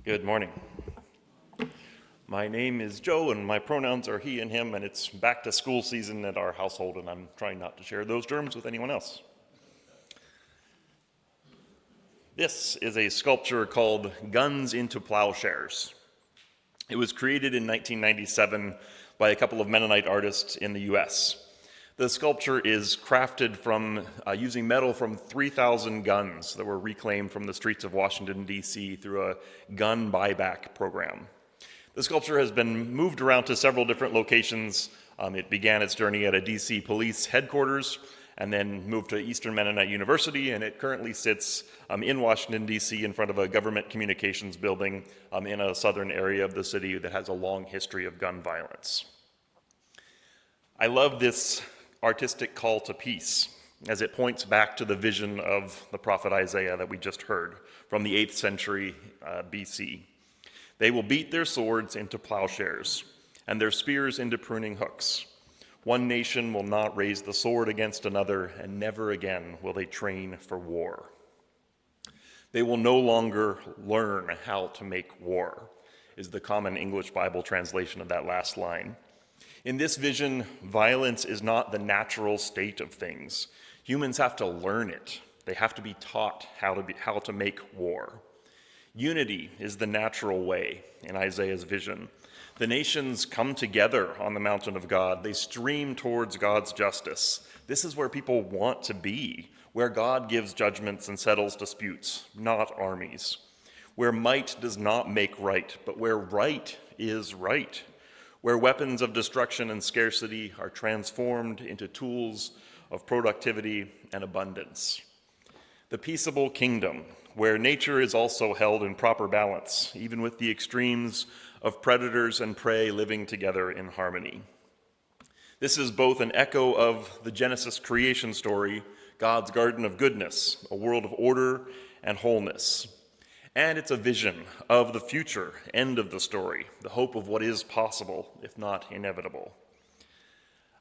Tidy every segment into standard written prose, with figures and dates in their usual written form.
Good morning. My name is Joe, and my pronouns are he and him, and it's back to school season at our household, and I'm trying not to share those germs with anyone else. This is a sculpture called Guns into Plowshares. It was created in 1997 by a couple of Mennonite artists in the US. The sculpture is crafted from using metal from 3,000 guns that were reclaimed from the streets of Washington, D.C. through a gun buyback program. The sculpture has been moved around to several different locations. It began its journey at a D.C. police headquarters and then moved to Eastern Mennonite University, and it currently sits in Washington, D.C. in front of a government communications building in a southern area of the city that has a long history of gun violence. I love this artistic call to peace, as it points back to the vision of the prophet Isaiah that we just heard from the 8th century BC. They will beat their swords into plowshares and their spears into pruning hooks. One nation will not raise the sword against another, and never again will they train for war. They will no longer learn how to make war, is the common English Bible translation of that last line. In this vision, violence is not the natural state of things. Humans have to learn it. They have to be taught how to make war. Unity is the natural way in Isaiah's vision. The nations come together on the mountain of God. They stream towards God's justice. This is where people want to be, where God gives judgments and settles disputes, not armies. Where might does not make right, but where right is right. Where weapons of destruction and scarcity are transformed into tools of productivity and abundance. The peaceable kingdom, where nature is also held in proper balance, even with the extremes of predators and prey living together in harmony. This is both an echo of the Genesis creation story, God's garden of goodness, a world of order and wholeness. And it's a vision of the future end of the story, the hope of what is possible, if not inevitable.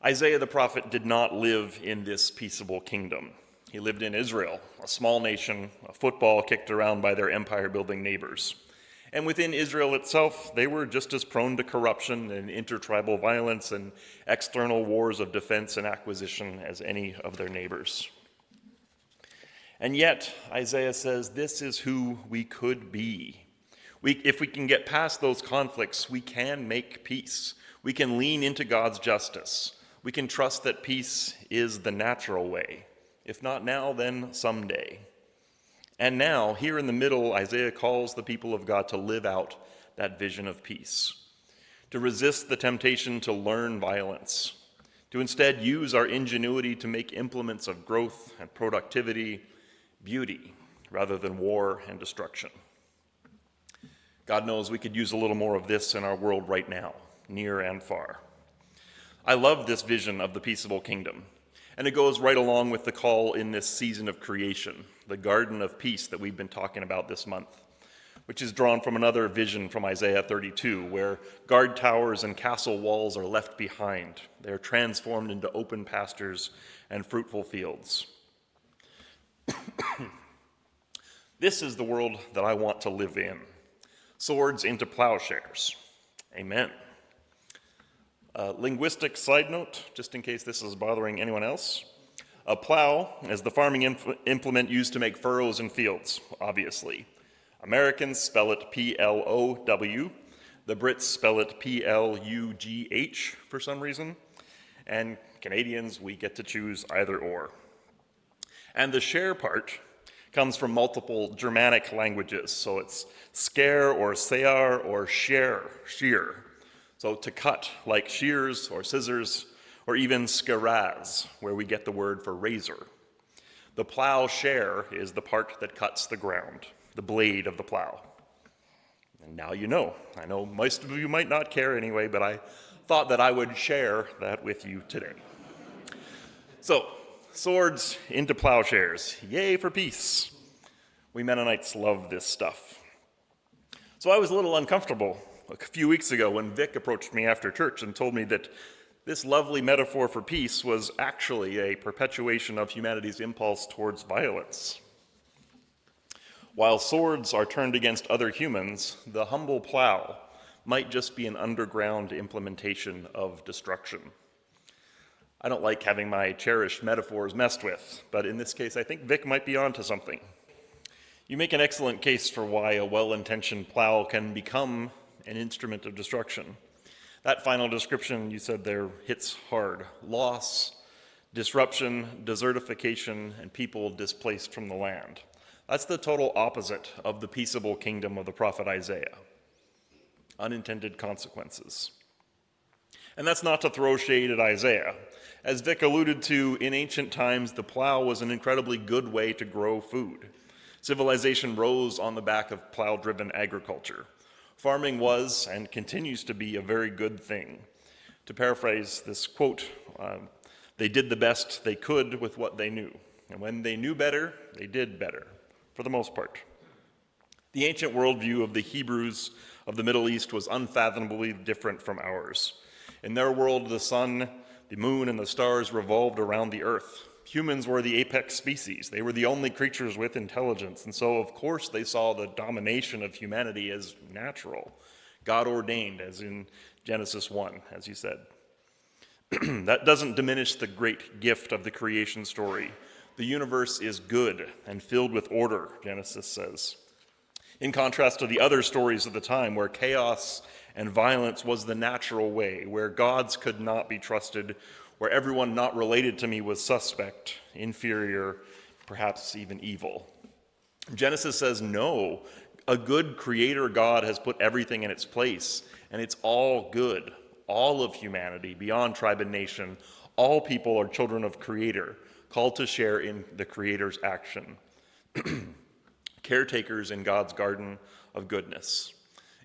Isaiah the prophet did not live in this peaceable kingdom. He lived in Israel, a small nation, a football kicked around by their empire-building neighbors. And within Israel itself, they were just as prone to corruption and intertribal violence and external wars of defense and acquisition as any of their neighbors. And yet, Isaiah says, this is who we could be. If we can get past those conflicts, we can make peace. We can lean into God's justice. We can trust that peace is the natural way. If not now, then someday. And now, here in the middle, Isaiah calls the people of God to live out that vision of peace, to resist the temptation to learn violence, to instead use our ingenuity to make implements of growth and productivity, beauty, rather than war and destruction. God knows we could use a little more of this in our world right now, near and far. I love this vision of the peaceable kingdom, and it goes right along with the call in this season of creation, the garden of peace that we've been talking about this month, which is drawn from another vision from Isaiah 32, where guard towers and castle walls are left behind. They are transformed into open pastures and fruitful fields. This is the world that I want to live in. Swords into plowshares. Amen. Linguistic side note, just in case this is bothering anyone else. A plow is the farming implement used to make furrows in fields, obviously. Americans spell it P-L-O-W. The Brits spell it P-L-U-G-H for some reason. And Canadians, we get to choose either or. And the share part comes from multiple Germanic languages. So it's scare or sear or shear. So to cut, like shears or scissors, or even scaraz, where we get the word for razor. The plow share is the part that cuts the ground, the blade of the plow. And now you know. I know most of you might not care anyway, but I thought that I would share that with you today. So, swords into plowshares. Yay for peace. We Mennonites love this stuff. So I was a little uncomfortable a few weeks ago when Vic approached me after church and told me that this lovely metaphor for peace was actually a perpetuation of humanity's impulse towards violence. While swords are turned against other humans, the humble plow might just be an underground implementation of destruction. I don't like having my cherished metaphors messed with, but in this case, I think Vic might be onto something. You make an excellent case for why a well-intentioned plow can become an instrument of destruction. That final description you said there hits hard. Loss, disruption, desertification, and people displaced from the land. That's the total opposite of the peaceable kingdom of the prophet Isaiah. Unintended consequences. And that's not to throw shade at Isaiah. As Vic alluded to, in ancient times, the plow was an incredibly good way to grow food. Civilization rose on the back of plow-driven agriculture. Farming was and continues to be a very good thing. To paraphrase this quote, they did the best they could with what they knew. And when they knew better, they did better, for the most part. The ancient worldview of the Hebrews of the Middle East was unfathomably different from ours. In their world, the sun, the moon, and the stars revolved around the earth. Humans were the apex species. They were the only creatures with intelligence, and so of course they saw the domination of humanity as natural, God ordained, as in Genesis 1, as you said. That doesn't diminish the great gift of the creation story. The universe is good and filled with order, Genesis says. In contrast to the other stories of the time, where chaos and violence was the natural way, where gods could not be trusted, where everyone not related to me was suspect, inferior, perhaps even evil. Genesis says, no, a good creator God has put everything in its place, and it's all good. All of humanity, beyond tribe and nation, all people are children of Creator, called to share in the Creator's action. Caretakers in God's garden of goodness.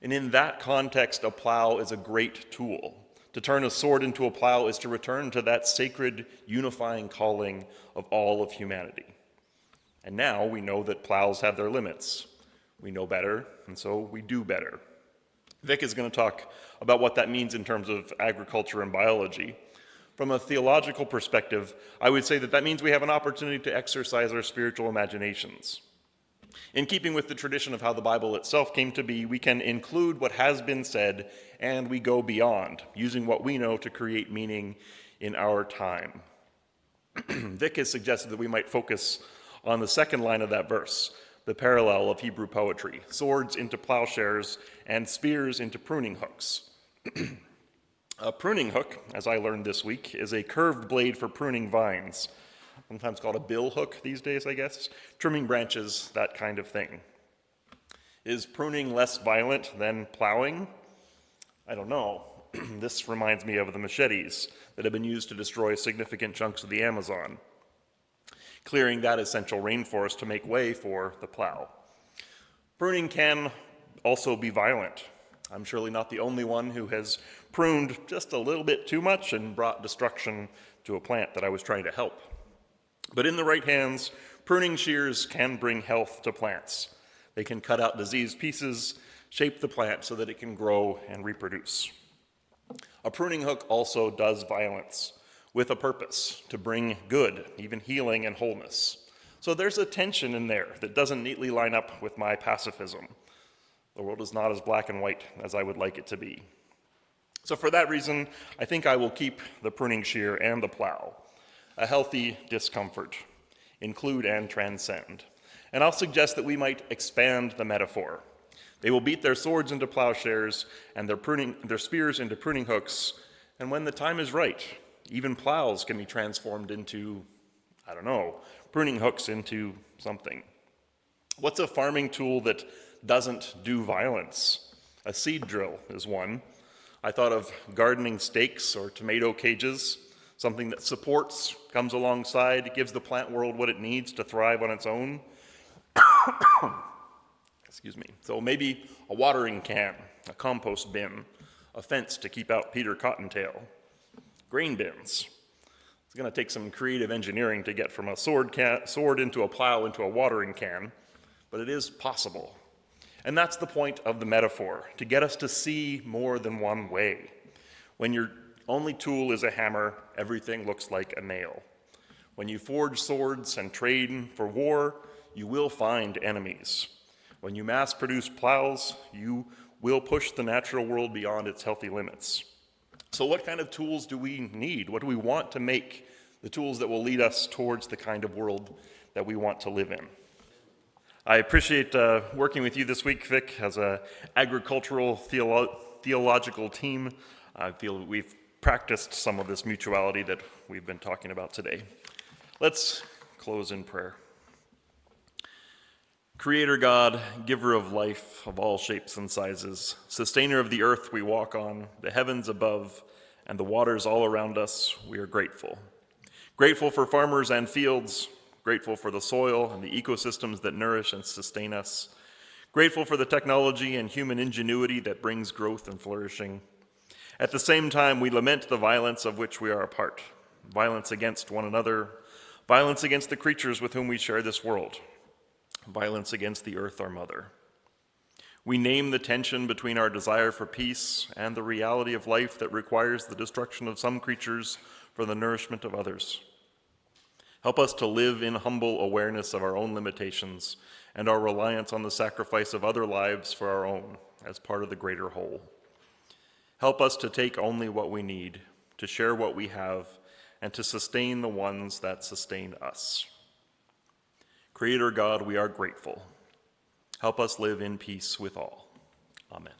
And in that context, a plow is a great tool. To turn a sword into a plow is to return to that sacred, unifying calling of all of humanity. And now we know that plows have their limits. We know better, and so we do better. Vic is going to talk about what that means in terms of agriculture and biology. From a theological perspective, I would say that that means we have an opportunity to exercise our spiritual imaginations. In keeping with the tradition of how the Bible itself came to be, we can include what has been said, and we go beyond, using what we know to create meaning in our time. Vic has suggested that we might focus on the second line of that verse, the parallel of Hebrew poetry, swords into plowshares and spears into pruning hooks. A pruning hook, as I learned this week, is a curved blade for pruning vines, sometimes called a bill hook these days, I guess, trimming branches, that kind of thing. Is pruning less violent than plowing? I don't know. This reminds me of the machetes that have been used to destroy significant chunks of the Amazon, clearing that essential rainforest to make way for the plow. Pruning can also be violent. I'm surely not the only one who has pruned just a little bit too much and brought destruction to a plant that I was trying to help. But in the right hands, pruning shears can bring health to plants. They can cut out diseased pieces, shape the plant so that it can grow and reproduce. A pruning hook also does violence with a purpose, to bring good, even healing and wholeness. So there's a tension in there that doesn't neatly line up with my pacifism. The world is not as black and white as I would like it to be. So for that reason, I think I will keep the pruning shear and the plow. A healthy discomfort, include and transcend. And I'll suggest that we might expand the metaphor. They will beat their swords into plowshares and their spears into pruning hooks, and when the time is right, even plows can be transformed into, pruning hooks into something. What's a farming tool that doesn't do violence? A seed drill is one. I thought of gardening stakes or tomato cages, something that supports, comes alongside, gives the plant world what it needs to thrive on its own. Excuse me. So maybe a watering can, a compost bin, a fence to keep out Peter Cottontail, grain bins. It's going to take some creative engineering to get from a sword into a plow into a watering can, but it is possible. And that's the point of the metaphor, to get us to see more than one way. When your only tool is a hammer, everything looks like a nail. When you forge swords and trade for war, you will find enemies. When you mass produce plows, you will push the natural world beyond its healthy limits. So what kind of tools do we need? What do we want to make the tools that will lead us towards the kind of world that we want to live in? I appreciate working with you this week, Vic, as an agricultural theological team. I feel we've practiced some of this mutuality that we've been talking about today. Let's close in prayer. Creator God, giver of life of all shapes and sizes, sustainer of the earth we walk on, the heavens above, and the waters all around us, we are grateful. Grateful for farmers and fields, grateful for the soil and the ecosystems that nourish and sustain us, grateful for the technology and human ingenuity that brings growth and flourishing. At the same time, we lament the violence of which we are a part, violence against one another, violence against the creatures with whom we share this world, violence against the earth, our mother. We name the tension between our desire for peace and the reality of life that requires the destruction of some creatures for the nourishment of others. Help us to live in humble awareness of our own limitations and our reliance on the sacrifice of other lives for our own as part of the greater whole. Help us to take only what we need, to share what we have, and to sustain the ones that sustain us. Creator God, we are grateful. Help us live in peace with all. Amen.